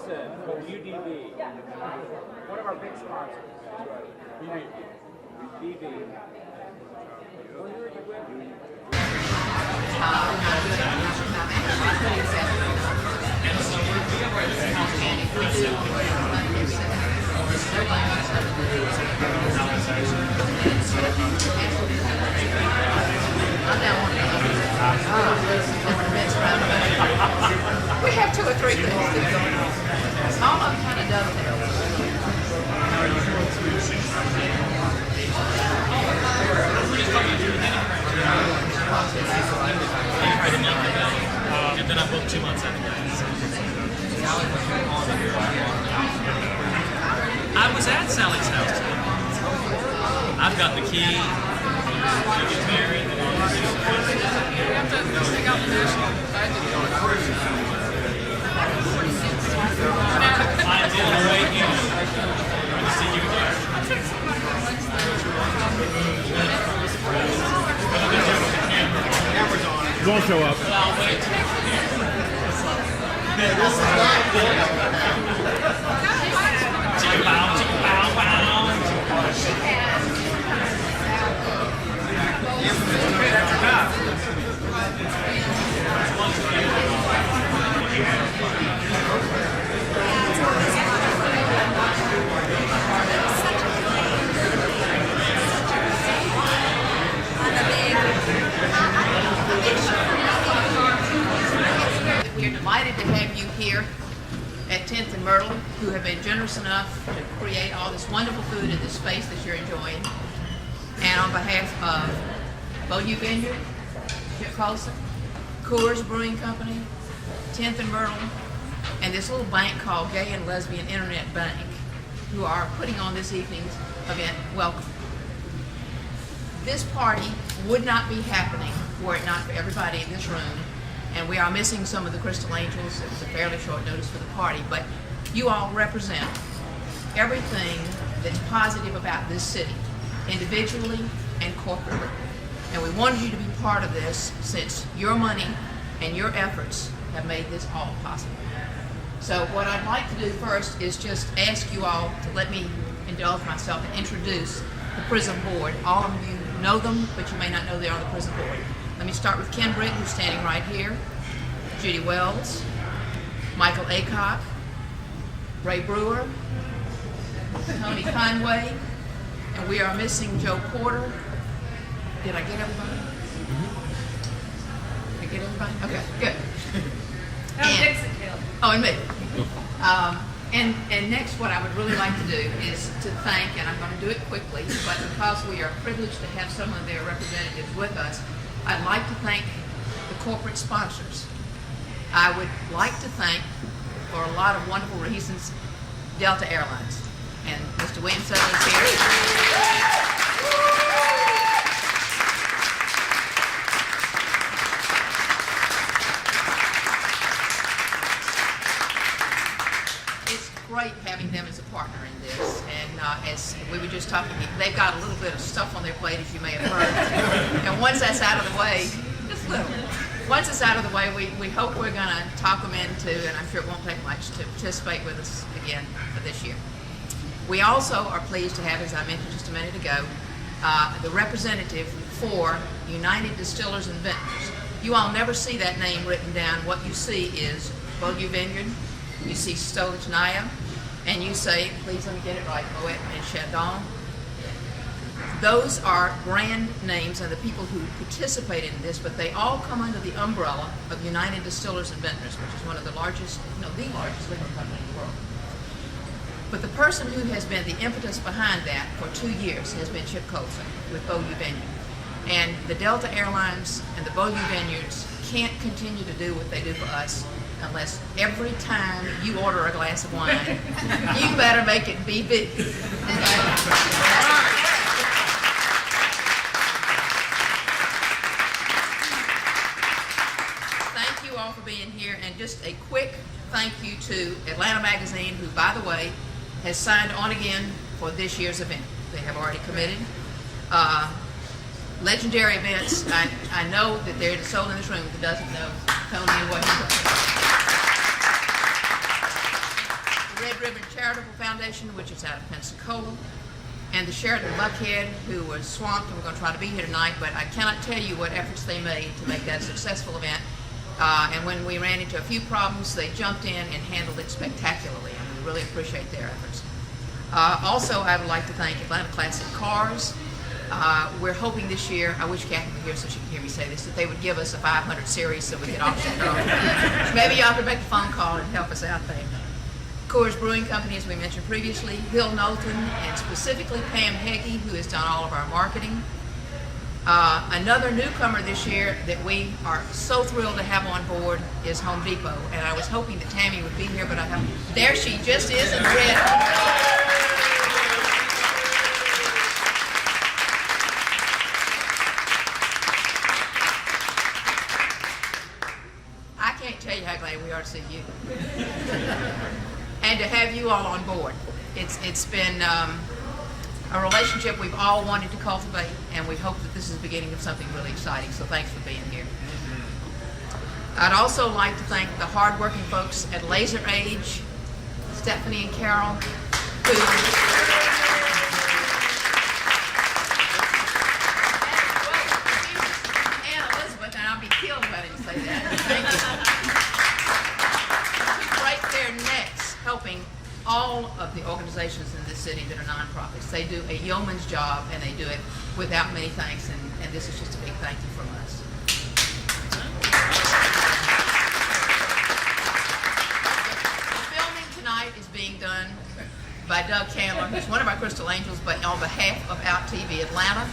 Listen, UDB, one of our big sponsors. BB. Who are you with? We have 2 or 3 things that are going on. All of them kind of dovetails. And then I booked 2 months after that. I was at Sally's house today. I've got the key. She gets married. We have to take out the national budget on I am on the way in. Good to see you again. You won't show up. I'll wait. Chicken bow, chicken bow, bow. We are delighted to have you here at 10th and Myrtle, who have been generous enough to create all this wonderful food in this space that you're enjoying. And on behalf of Beaulieu Vineyard, Chip Colson, Coors Brewing Company, 10th and Myrtle, and this little bank called Gay and Lesbian Internet Bank, who are putting on this evening's event, welcome. This party would not be happening were it not for everybody in this room, and we are missing some of the Crystal Angels. It was a fairly short notice for the party, but you all represent everything that's positive about this city, individually and corporately. And we wanted you to be part of this since your money and your efforts have made this all possible. So what I'd like to do first is just ask you all to let me indulge myself and introduce the PRIZM board. All of you know them, but you may not know they're on the PRIZM board. Let me start with Ken Britt, who's standing right here, Judy Wells, Michael Aycock, Ray Brewer, Tony Conway, and we are missing Joe Porter. Did I get everybody? Did I get everybody? Okay, good. And me. And next, what I would really like to do is to thank, and I'm going to do it quickly, but because we are privileged to have some of their representatives with us, I'd like to thank the corporate sponsors. I would like to thank, for a lot of wonderful reasons, Delta Airlines. And Mr. Williamson is here. Great having them as a partner in this, and as we were just talking, they've got a little bit of stuff on their plate, as you may have heard. And once that's out of the way, just little. Once it's out of the way, we hope we're going to talk them into, and I'm sure it won't take much to participate with us again for this year. We also are pleased to have, as I mentioned just a minute ago, the representative for United Distillers and Vintners. You all never see that name written down. What you see is Beaulieu Vineyard, you see Stolichnaya, and you say, please let me get it right, Moet and Chandon. Those are brand names and the people who participated in this, but they all come under the umbrella of United Distillers and Vintners, which is one of the largest, the largest liquor company in the world. But the person who has been the impetus behind that for 2 years has been Chip Colson with Beaulieu Vineyard. And the Delta Airlines and the Beaulieu Vineyards can't continue to do what they do for us unless every time you order a glass of wine, you better make it BB. Thank you all for being here, and just a quick thank you to Atlanta Magazine, who, by the way, has signed on again for this year's event. They have already committed. Legendary Events, I know that there's a soul in this room that doesn't know Tony and what he does. Ribbon Charitable Foundation, which is out of Pensacola, and the Sheraton Buckhead, who was swamped and we're going to try to be here tonight, but I cannot tell you what efforts they made to make that a successful event. And when we ran into a few problems, they jumped in and handled it spectacularly, and we really appreciate their efforts. Also, I would like to thank Atlanta Classic Cars. We're hoping this year, I wish Kathy were here so she could hear me say this, that they would give us a 500 series so we could auction it off. Maybe y'all could make a phone call and help us out there. Coors Brewing Company, as we mentioned previously, Bill Knowlton, and specifically Pam Heggie, who has done all of our marketing. Another newcomer this year that we are so thrilled to have on board is Home Depot, and I was hoping that Tammy would be here, but there she just is in red. I can't tell you how glad we are to see you. And to have you all on board. It's been a relationship we've all wanted to cultivate, and we hope that this is the beginning of something really exciting, so thanks for being here. I'd also like to thank the hardworking folks at Laser Age, Stephanie and Carol, who and Elizabeth, and I'll be killed if I didn't say that. Thank you. Who break their necks helping all of the organizations in this city that are nonprofits. They do a yeoman's job, and they do it without many thanks, and this is just a big thank you from us. The filming tonight is being done by Doug Candler, who's one of our Crystal Angels, but on behalf of Out TV Atlanta,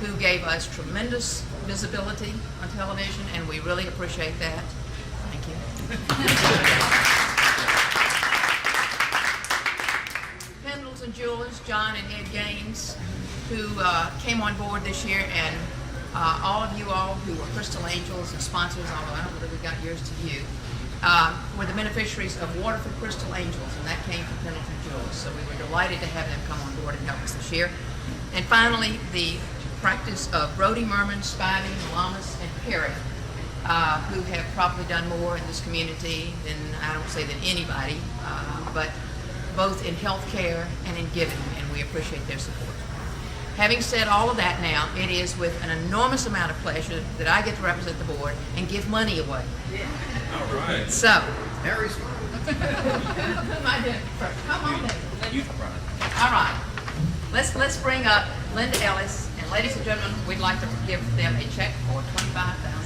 who gave us tremendous visibility on television, and we really appreciate that. Thank you. And Jewelers, John and Ed Gaines, who came on board this year, and all of you all who were Crystal Angels and sponsors, although I don't know that we got yours to you, were the beneficiaries of Waterford Crystal Angels, and that came from Pendleton Jewelers. So we were delighted to have them come on board and help us this year. And finally, the practice of Brody, Merman, Spivey, Malamas, and Perry, who have probably done more in this community than, I don't say than anybody, but both in health care and in giving, and we appreciate their support. Having said all of that now, it is with an enormous amount of pleasure that I get to represent the board and give money away. Yeah. All right. So. Harry's. Who am I doing first? Come on, then. You run it. All right. Let's bring up Linda Ellis, and ladies and gentlemen, we'd like to give them a check for $25,000.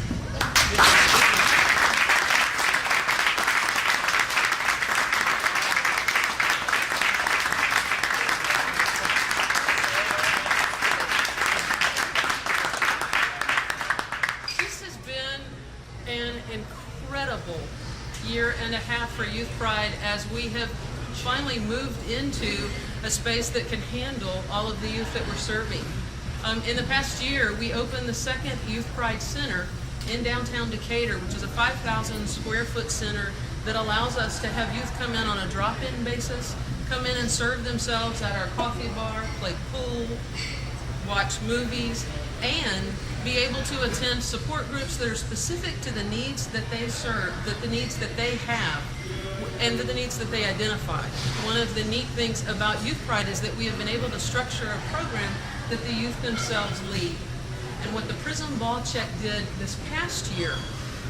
Year and a half for Youth Pride, as we have finally moved into a space that can handle all of the youth that we're serving. In the past year, we opened the second Youth Pride Center in downtown Decatur, which is a 5,000 square foot center that allows us to have youth come in on a drop-in basis, come in and serve themselves at our coffee bar, play pool, watch movies, and be able to attend support groups that are specific to the needs that they serve, the needs that they have, and the needs that they identify. One of the neat things about Youth Pride is that we have been able to structure a program that the youth themselves lead. And what the PRIZM Ball Check did this past year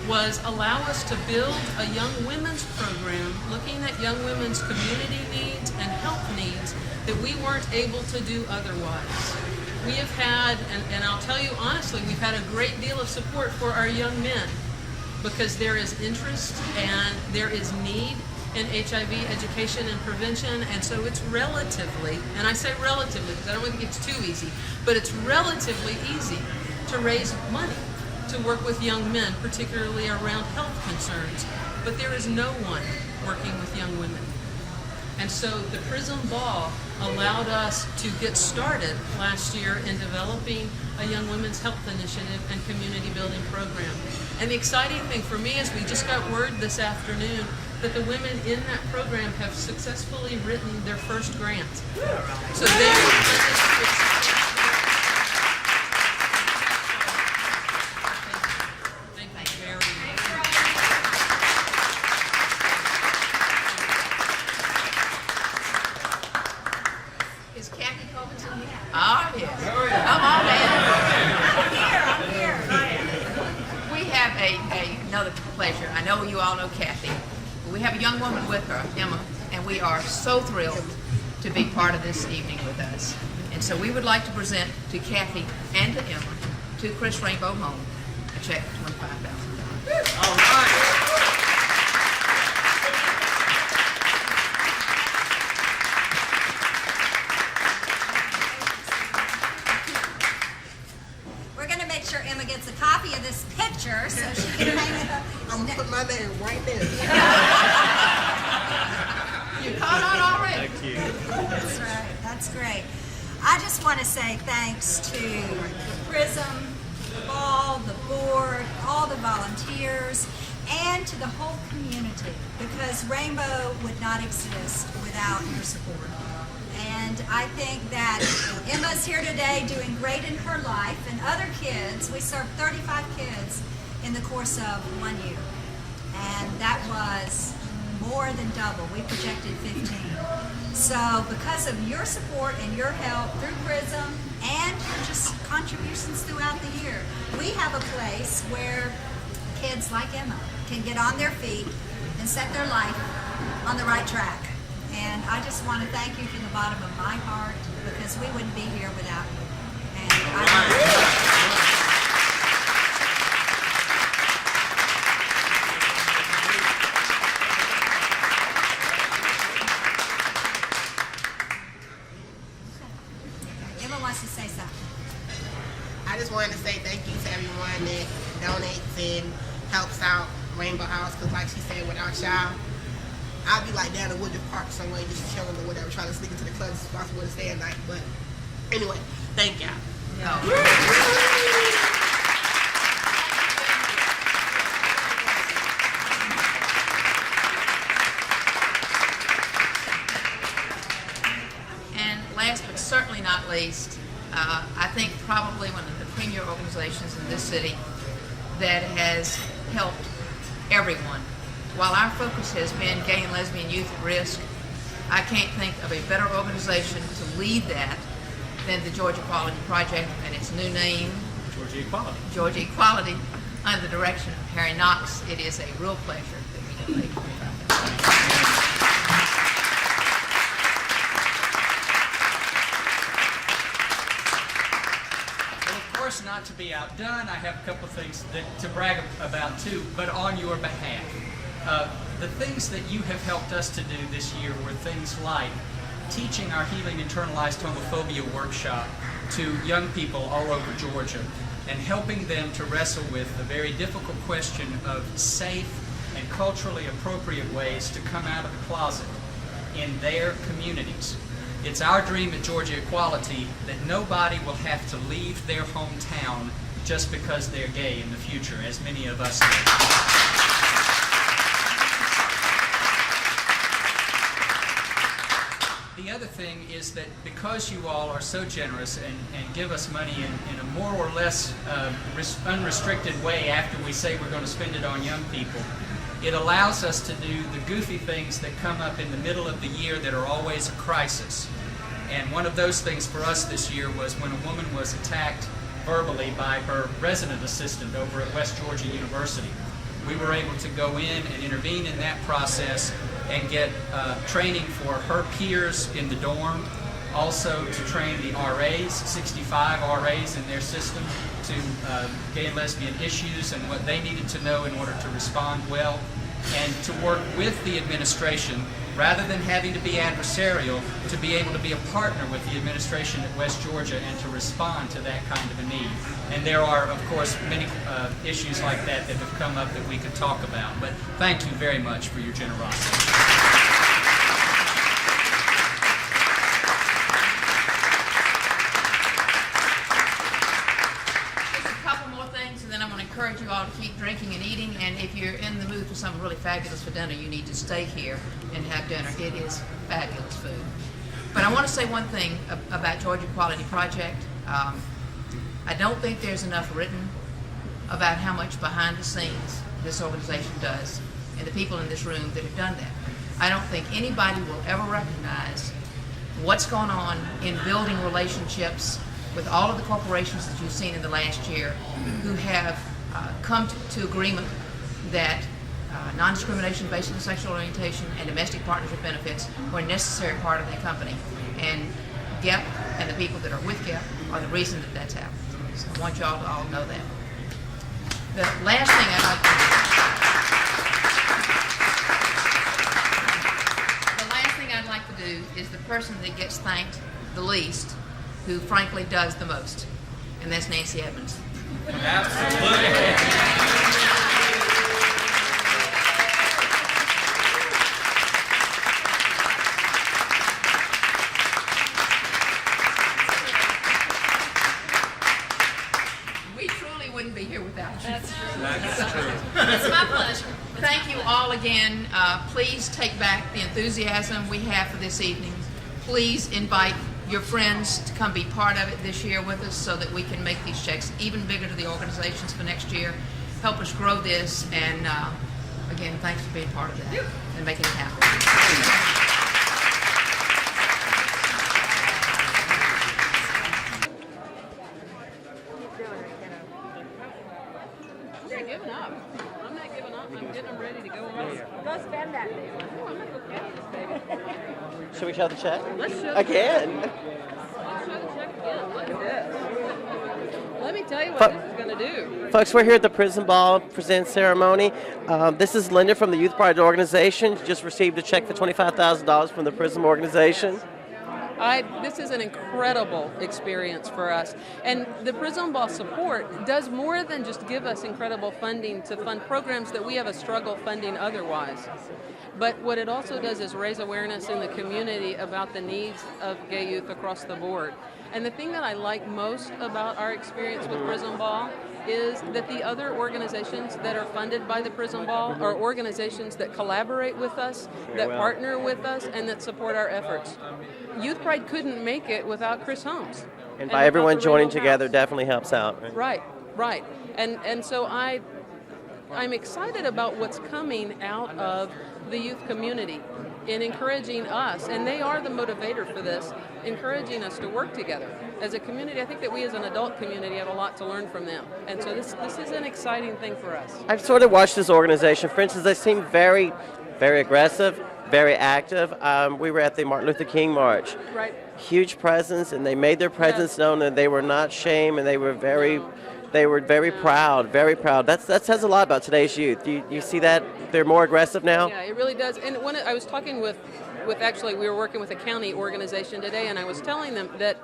was allow us to build a young women's program looking at young women's community needs and health needs that we weren't able to do otherwise. We have had, and I'll tell you honestly, we've had a great deal of support for our young men because there is interest and there is need in HIV education and prevention, and so it's relatively, and I say relatively because I don't think it's too easy, but it's relatively easy to raise money to work with young men, particularly around health concerns, but there is no one working with young women. And so the PRIZM Ball allowed us to get started last year in developing a Young Women's Health Initiative and community building program. And the exciting thing for me is we just got word this afternoon that the women in that program have successfully written their first grant. So another pleasure. I know you all know Kathy. But we have a young woman with her, Emma, and we are so thrilled to be part of this evening with us. And so we would like to present to Kathy and to Emma, to Chris Rainbow Home, a check for $25,000. All right. We're going to make sure Emma gets a copy of this picture so she can hang it up. I'm gonna put my name right there. You caught on already. Thank you. That's right. That's great. I just want to say thanks to PRIZM, the ball, the board, all the volunteers, and to the whole community, because Rainbow would not exist without your support. And I think that Emma's here today doing great in her life, and other kids, we served 35 kids in the course of 1 year. And that was more than double. We projected 15. So because of your support and your help through PRIZM and your just contributions throughout the year, we have a place where kids like Emma can get on their feet and set their life on the right track. And I just want to thank you from the bottom of my heart, because we wouldn't be here without you. And Emma wants to say something. I just wanted to say thank you to everyone that donates and helps out Rainbow House, because like she said, without y'all, I'd be like down in Woodruff Park somewhere just chilling or whatever, trying to sneak into the clubs as possible to stay at night. But anyway, thank y'all. And last but certainly not least, I think probably one of the premier organizations in this city that has helped everyone. While our focus has been gay and lesbian youth at risk, I can't think of a better organization to lead that than the Georgia Equality Project and its new name, Georgia Equality. Georgia Equality, under the direction of Harry Knox. It is a real pleasure that we donate $25,000. Not to be outdone, I have a couple of things to brag about too, but on your behalf. The things that you have helped us to do this year were things like teaching our Healing Internalized Homophobia workshop to young people all over Georgia and helping them to wrestle with the very difficult question of safe and culturally appropriate ways to come out of the closet in their communities. It's our dream at Georgia Equality that nobody will have to leave their hometown just because they're gay in the future, as many of us do. The other thing is that because you all are so generous and give us money in a more or less unrestricted way after we say we're going to spend it on young people, it allows us to do the goofy things that come up in the middle of the year that are always a crisis. And one of those things for us this year was when a woman was attacked verbally by her resident assistant over at West Georgia University. We were able to go in and intervene in that process and get training for her peers in the dorm, also to train the RAs, 65 RAs in their system, to gay and lesbian issues and what they needed to know in order to respond well, and to work with the administration rather than having to be adversarial, to be able to be a partner with the administration at West Georgia and to respond to that kind of a need. And there are, of course, many issues like that that have come up that we could talk about. But thank you very much for your generosity. Encourage you all to keep drinking and eating, and if you're in the mood for something really fabulous for dinner, you need to stay here and have dinner. It is fabulous food. But I want to say one thing about Georgia Equality Project. I don't think there's enough written about how much behind the scenes this organization does and the people in this room that have done that. I don't think anybody will ever recognize what's going on in building relationships with all of the corporations that you've seen in the last year who have come to agreement that non-discrimination based on sexual orientation and domestic partnership benefits were a necessary part of that company. And GEP and the people that are with GEP are the reason that that's happened. So I want y'all to all know that. The last thing I'd like to do, the last thing I'd like to do is the person that gets thanked the least, who frankly does the most, and that's Nancy Evans. We truly wouldn't be here without you. That's true. It's my pleasure. Thank you all again. Please take back the enthusiasm we have for this evening. Please invite your friends to come be part of it this year with us so that we can make these checks even bigger to the organizations for next year. Help us grow this, and again, thanks for being part of that and making it happen. I'm not giving up. I'm not giving up. I'm getting them ready to go on. Go spend that day. Oh, I'm gonna go carry this baby. Should we show the check? Let's show Again. Let's show the check again. Look at this. Let me tell you what this is going to do. Folks, we're here at the PRIZM Ball Present Ceremony. This is Linda from the Youth Pride organization. Just received a check for $25,000 from the PRIZM organization. This is an incredible experience for us. And the PRIZM Ball support does more than just give us incredible funding to fund programs that we have a struggle funding otherwise. But what it also does is raise awareness in the community about the needs of gay youth across the board. And the thing that I like most about our experience with PRIZM Ball is that the other organizations that are funded by the PRIZM Ball are organizations that collaborate with us, that partner with us, and that support our efforts. Youth Pride couldn't make it without Chris Holmes. And by everyone without the joining Rainbow together House. definitely helps out. Right? Right. And so I'm excited about what's coming out of the youth community in encouraging us, and they are the motivator for this, encouraging us to work together. As a community, I think that we as an adult community have a lot to learn from them. And so this is an exciting thing for us. I've sort of watched this organization. For instance, they seem very, very aggressive, very active. We were at the Martin Luther King March. Right. Huge presence, and they made their presence known, and they were not shamed, and they were very proud, very proud. That says a lot about today's youth. You see that they're more aggressive now? Yeah, it really does. And I was talking with actually, we were working with a county organization today, and I was telling them that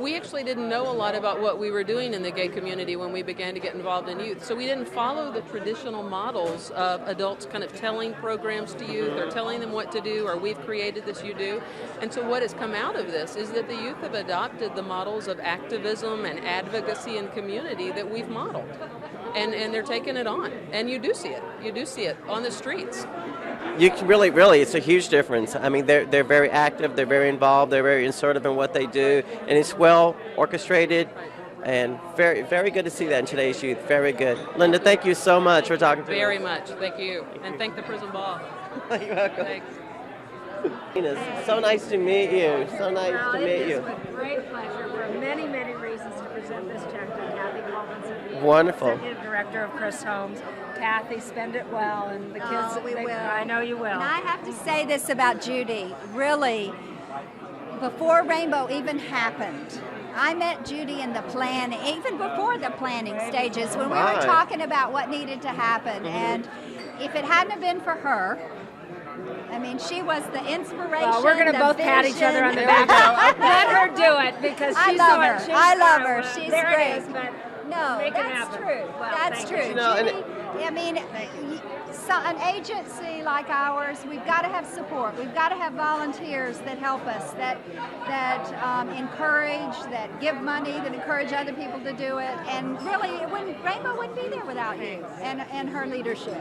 we actually didn't know a lot about what we were doing in the gay community when we began to get involved in youth. So we didn't follow the traditional models of adults kind of telling programs to youth or telling them what to do, or we've created this, you do. And so what has come out of this is that the youth have adopted the models of activism and advocacy and community that we've modeled. And they're taking it on. And you do see it. You do see it on the streets. You can really, it's a huge difference. I mean, they're very active, they're very involved, they're very assertive in what they do, and it's well orchestrated, and very, very good to see that in today's youth. Very good. Linda, thank you so much for talking to us. Very much. Thank you. And thank the PRIZM Ball. You're welcome. Thanks. It's so nice to meet you. So nice to meet It is you. with great pleasure for many, many reasons to present this check to Kathy Colvinson, Wonderful. Executive Director of Chris Holmes. Kathy, spend it well, and the kids. We will. I know you will. And I have to say this about Judy. Really, before Rainbow even happened, I met Judy in the plan, even before the planning stages, when we were Right. talking about what needed to happen. And if it hadn't have been for her, I mean, she was the inspiration. Well, we're going to the both pat each other on the vision. back. Let her do it because I she's love the one. her. She's I love the her. one. She's there great. It is, but No, make it that's happen. true. Well, That's thank true. you. You know, and Judy, I mean, an agency like ours, we've got to have support. We've got to have volunteers that help us, that encourage, that give money, that encourage other people to do it. And really, Rainbow wouldn't be there without you and her leadership.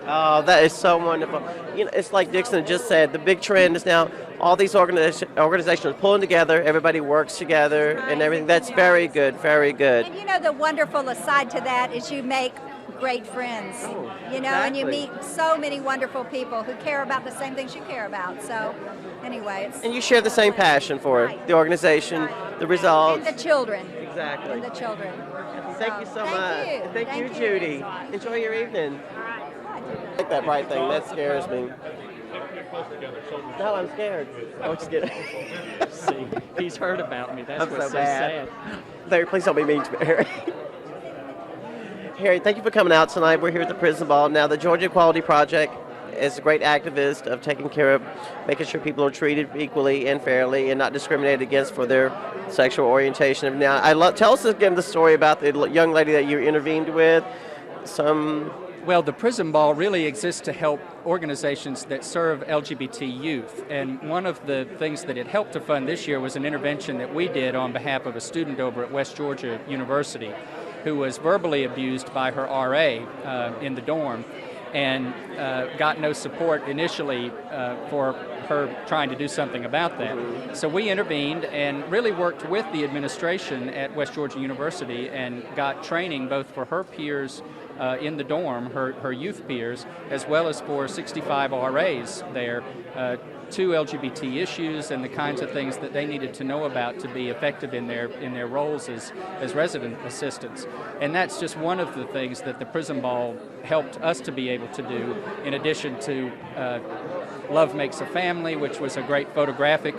Oh, that is so wonderful. You know, it's like Dixon just said, the big trend is now all these organizations are pulling together, everybody works together and everything. That's very good, very good. And you know, the wonderful aside to that is you make great friends, you know, and you exactly. meet so many wonderful people who care about the same things you care about. So anyway, it's And you share the same passion for it, the organization, the results. and the children. Exactly. And the children. Thank you so Thank much. you. Thank you, Thank you. Judy. Enjoy your evening. All right. I like that bright thing. That scares me. No, I'm scared. I'm just kidding. See, he's heard about me. That's I'm what's so so bad. sad. Larry, please don't be mean to me, Harry. Harry, thank you for coming out tonight. We're here at the PRIZM Ball. Now, the Georgia Equality Project is a great activist of taking care of making sure people are treated equally and fairly and not discriminated against for their sexual orientation. Now, tell us again the story about the young lady that you intervened with. Well, the PRIZM Ball really exists to help organizations that serve LGBT youth. And one of the things that it helped to fund this year was an intervention that we did on behalf of a student over at West Georgia University who was verbally abused by her RA in the dorm and got no support initially for her trying to do something about that. So we intervened and really worked with the administration at West Georgia University and got training both for her peers in the dorm, her youth peers, as well as for 65 RAs there, to LGBT issues and the kinds of things that they needed to know about to be effective in their roles as resident assistants. And that's just one of the things that the PRIZM Ball helped us to be able to do, in addition to Love Makes a Family, which was a great photographic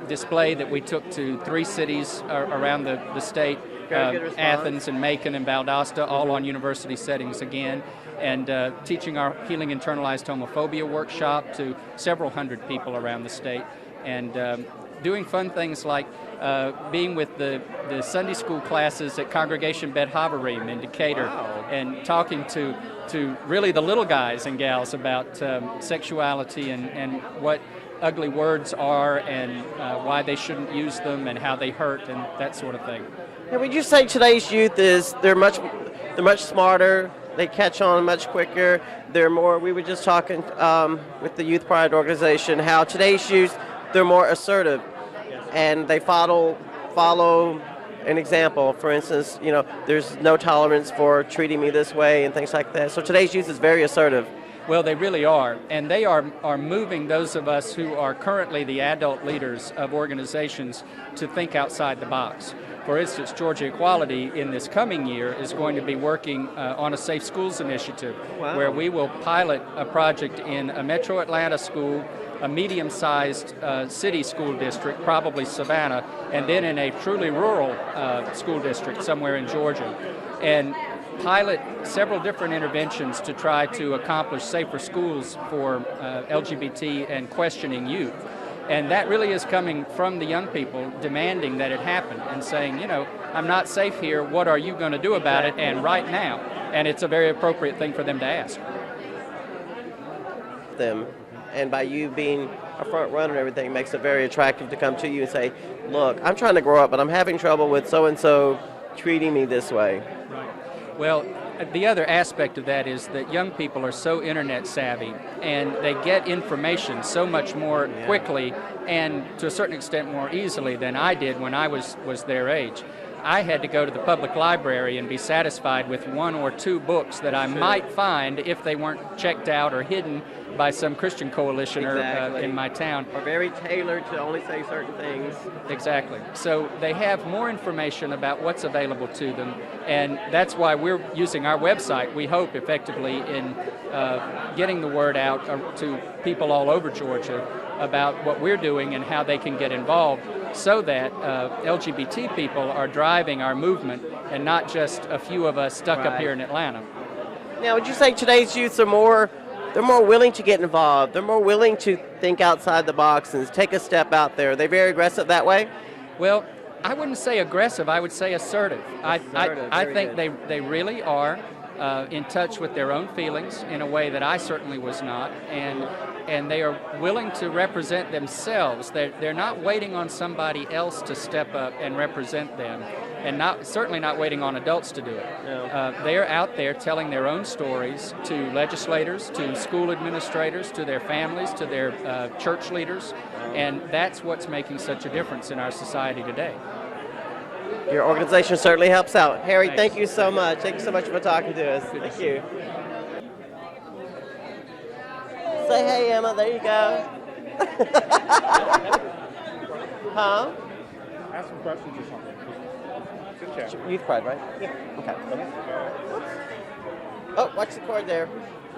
display that we took to 3 cities around the state. Athens and Macon and Valdosta, all on university settings again, and teaching our Healing Internalized Homophobia workshop to several hundred people around the state, and doing fun things like being with the Sunday school classes at Congregation Bet Haverim in Decatur, and talking to really the little guys and gals about sexuality and what ugly words are and why they shouldn't use them and how they hurt and that sort of thing. Now, would you say today's youth they're much smarter, they catch on much quicker, they're more, we were just talking with the Youth Pride organization, how today's youth, they're more assertive and they follow an example. For instance, there's no tolerance for treating me this way and things like that. So today's youth is very assertive. Well, they really are, and they are moving those of us who are currently the adult leaders of organizations to think outside the box. For instance, Georgia Equality in this coming year is going to be working on a Safe Schools initiative, where we will pilot a project in a metro Atlanta school, a medium-sized city school district, probably Savannah, and then in a truly rural school district somewhere in Georgia, and pilot several different interventions to try to accomplish safer schools for LGBT and questioning youth. And that really is coming from the young people demanding that it happen and saying, I'm not safe here, what are you going to do about it, and right now? And it's a very appropriate thing for them to ask. And by you being a front runner and everything, makes it very attractive to come to you and say, look, I'm trying to grow up, but I'm having trouble with so-and-so treating me this way. Right. Well, the other aspect of that is that young people are so internet savvy and they get information so much more quickly and to a certain extent more easily than I did when I was their age. I had to go to the public library and be satisfied with 1 or 2 books that I might find if they weren't checked out or hidden by some Christian coalition in my town. Or very tailored to only say certain things. Exactly. So they have more information about what's available to them, and that's why we're using our website, we hope, effectively in getting the word out to people all over Georgia about what we're doing and how they can get involved, so that LGBT people are driving our movement and not just a few of us stuck up here in Atlanta. Now, would you say today's youth are more willing to get involved? They're more willing to think outside the box and take a step out there. Are they very aggressive that way? Well, I wouldn't say aggressive. I would say assertive. I think they really are in touch with their own feelings in a way that I certainly was not, and they are willing to represent themselves. They're not waiting on somebody else to step up and represent them, and certainly not waiting on adults to do it. No. They are out there telling their own stories to legislators, to school administrators, to their families, to their church leaders, and that's what's making such a difference in our society today. Your organization certainly helps out. Harry, Thanks. Thank you so much. Thank you so much for talking to us. Thank you. Say hey, Emma. There you go. Huh? Ask some questions or something. Good chat. Youth Pride, right? Yeah. Okay. Oh, watch the cord there.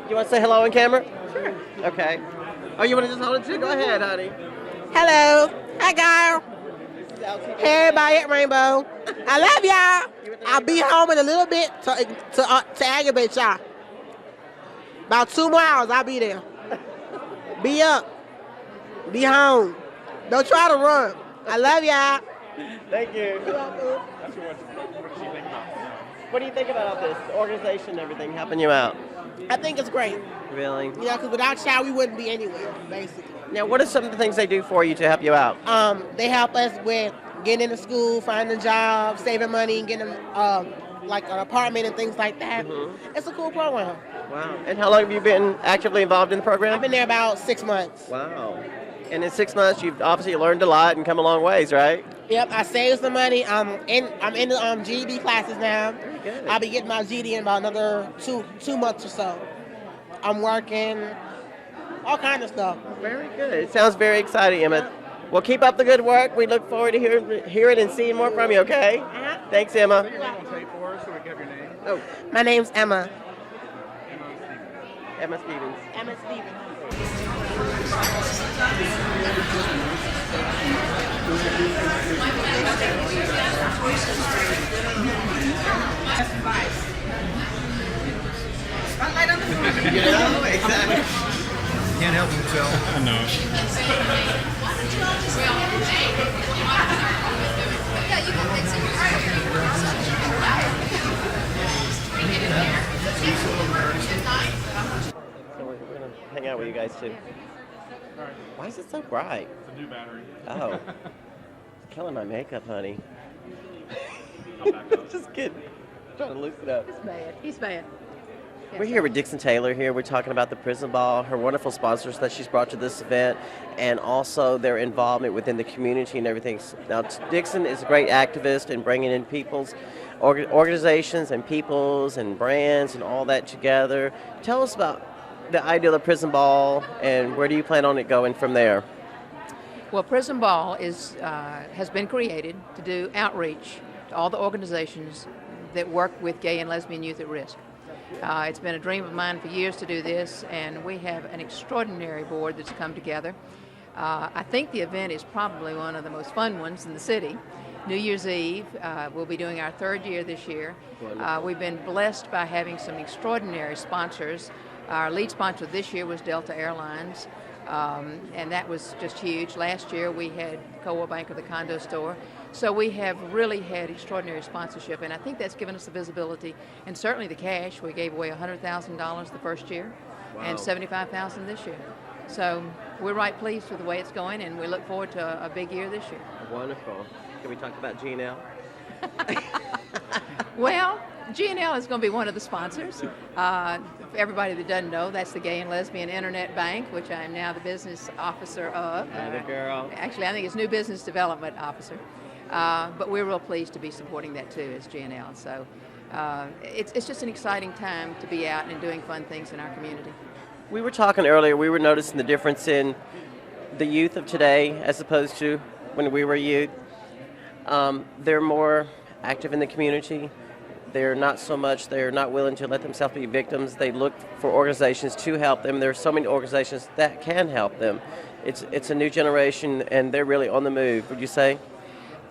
You want to say hello on camera? Sure. Okay. Oh, you want to just hold it too? Go ahead, honey. Hello. Hi, girl. Hey, everybody at Rainbow. I love y'all. I'll be home in a little bit to aggravate y'all. About 2 more hours, I'll be there. Be up. Be home. Don't try to run. I love y'all. Thank you. That's what she think about. What do you think about all this? The organization and everything helping you out? I think it's great. Really? You know, because without y'all, we wouldn't be anywhere, basically. Now, what are some of the things they do for you to help you out? They help us with getting into school, finding jobs, saving money, and getting like an apartment and things like that. Mm-hmm. It's a cool program. Wow. And how long have you been actively involved in the program? I've been there about 6 months. Wow. And in 6 months, you've obviously learned a lot and come a long ways, right? Yep, I saved some money. I'm in the GED classes now. Very good. I'll be getting my GED in about another two months or so. I'm working, all kinds of stuff. Very good. It sounds very exciting, Emma. Well, keep up the good work. We look forward to hearing and seeing more from you, okay? Uh-huh. Thanks, Emma. Say your name on tape for us so we can have your name. Oh, My name's Emma. Emma Stevens. Emma Stevens. Exactly. Can't help himself. I know. So we're going to hang out with you guys, too. Why is it so bright? It's a new battery. Oh. It's killing my makeup, honey. Just kidding. Trying to loosen up. He's bad. He's bad. We're here with Dixon Taylor here. We're talking about the PRIZM Ball, her wonderful sponsors that she's brought to this event, and also their involvement within the community and everything. Now, Dixon is a great activist in bringing in people's organizations and peoples and brands and all that together. Tell us about the idea of the PRIZM Ball and where do you plan on it going from there? Well, PRIZM Ball has been created to do outreach to all the organizations that work with gay and lesbian youth at risk. It's been a dream of mine for years to do this, and we have an extraordinary board that's come together. I think the event is probably one of the most fun ones in the city. New Year's Eve, we'll be doing our 3rd year this year. We've been blessed by having some extraordinary sponsors. Our lead sponsor this year was Delta Airlines, and that was just huge. Last year we had Coldwell Banker, the condo store. So we have really had extraordinary sponsorship, and I think that's given us the visibility and certainly the cash. We gave away $100,000 the first year and $75,000 this year. So we're right pleased with the way it's going, and we look forward to a big year this year. Wonderful. Can we talk about G&L? Well, G&L is going to be one of the sponsors. For everybody that doesn't know, that's the Gay and Lesbian Internet Bank, which I am now the business officer of. Atta girl. Actually, I think it's new business development officer. But we're real pleased to be supporting that too as G&L. So it's just an exciting time to be out and doing fun things in our community. We were talking earlier, we were noticing the difference in the youth of today as opposed to when we were youth. They're more active in the community. They're not willing to let themselves be victims. They look for organizations to help them. There are so many organizations that can help them. It's a new generation, and they're really on the move, would you say?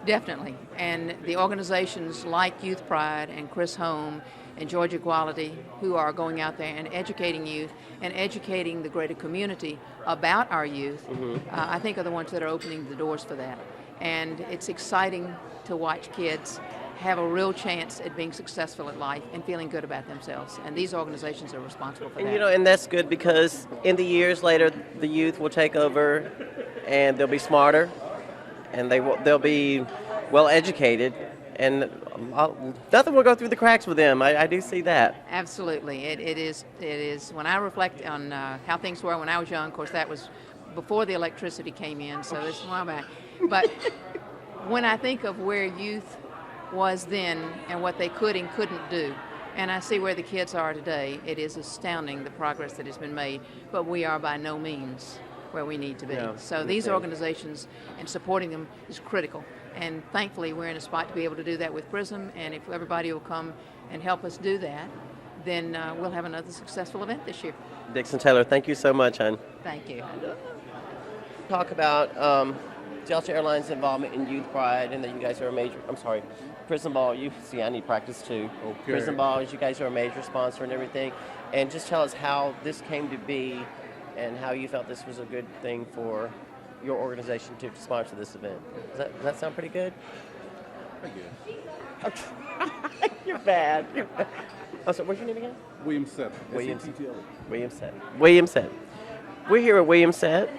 Definitely. And the organizations like Youth Pride and Chris Home and Georgia Equality, who are going out there and educating youth and educating the greater community about our youth, I think are the ones that are opening the doors for that. And it's exciting to watch kids have a real chance at being successful at life and feeling good about themselves. And these organizations are responsible for that. And and that's good because in the years later, the youth will take over and they'll be smarter and they'll be well educated, and nothing will go through the cracks with them. I do see that. Absolutely. It is. When I reflect on how things were when I was young, of course, that was before the electricity came in, so it's a while back. But when I think of where youth was then and what they could and couldn't do, and I see where the kids are today, it is astounding the progress that has been made, but we are by no means where we need to be. Yeah, so these organizations and supporting them is critical. And thankfully, we're in a spot to be able to do that with PRIZM, and if everybody will come and help us do that, then we'll have another successful event this year. Dixon Taylor, thank you so much, hon. Thank you. Talk about Delta Airlines' involvement in Youth Pride, and that you guys are a major. I'm sorry, PRIZM Ball. You see, I need practice too. Okay. PRIZM Ball, is you guys are a major sponsor and everything, and just tell us how this came to be, and how you felt this was a good thing for your organization to sponsor this event. Does that sound pretty good? I guess. You're bad. You're bad. Oh, so what's your name again? William Settle. William S-E-T-T-L-E. William Set. William Set. We're here at William Set,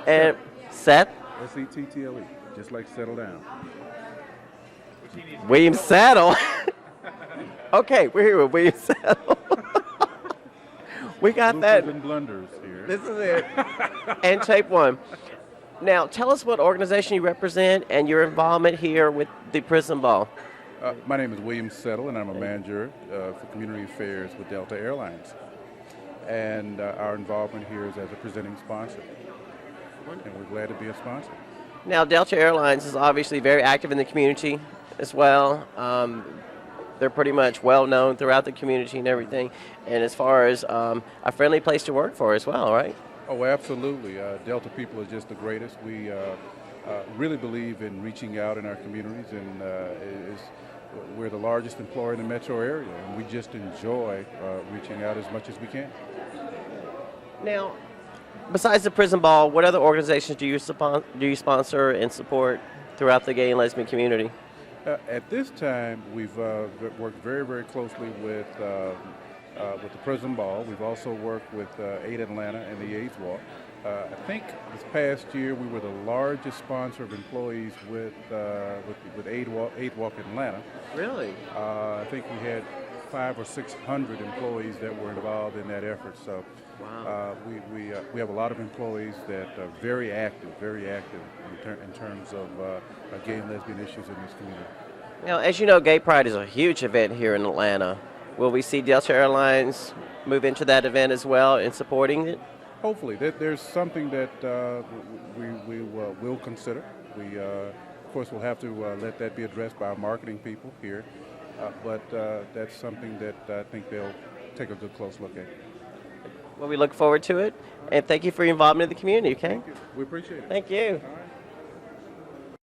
and Set. S-E-T-T-L-E. Just like settle down. William Saddle. Okay, we're here with William Saddle. We got Bloopers that. and blunders here. This is it. And tape one. Now, tell us what organization you represent and your involvement here with the PRIZM Ball. My name is William Settle, and I'm a manager for community affairs with Delta Airlines. And our involvement here is as a presenting sponsor. And we're glad to be a sponsor. Now, Delta Airlines is obviously very active in the community as well. They're pretty much well known throughout the community and everything. And as far as a friendly place to work for as well, right? Oh, absolutely. Delta people are just the greatest. We really believe in reaching out in our communities, and we're the largest employer in the metro area, and we just enjoy reaching out as much as we can. Now, besides the PRIZM Ball, what other organizations do you sponsor and support throughout the gay and lesbian community? At this time, we've worked very, very closely with the PRIZM Ball. We've also worked with Aid Atlanta and the AIDS Walk. I think this past year we were the largest sponsor of employees with Aid Walk Atlanta. Really? I think we had 500 or 600 employees that were involved in that effort. So Wow. we have a lot of employees that are very active in terms of gay and lesbian issues in this community. Now, as you know, Gay Pride is a huge event here in Atlanta. Will we see Delta Airlines move into that event as well in supporting it? Hopefully, there's something that we will consider. We, of course, will have to let that be addressed by our marketing people here, but that's something that I think they'll take a good close look at. Well, we look forward to it, and thank you for your involvement in the community, okay? Thank you. We appreciate it. Thank you. All right.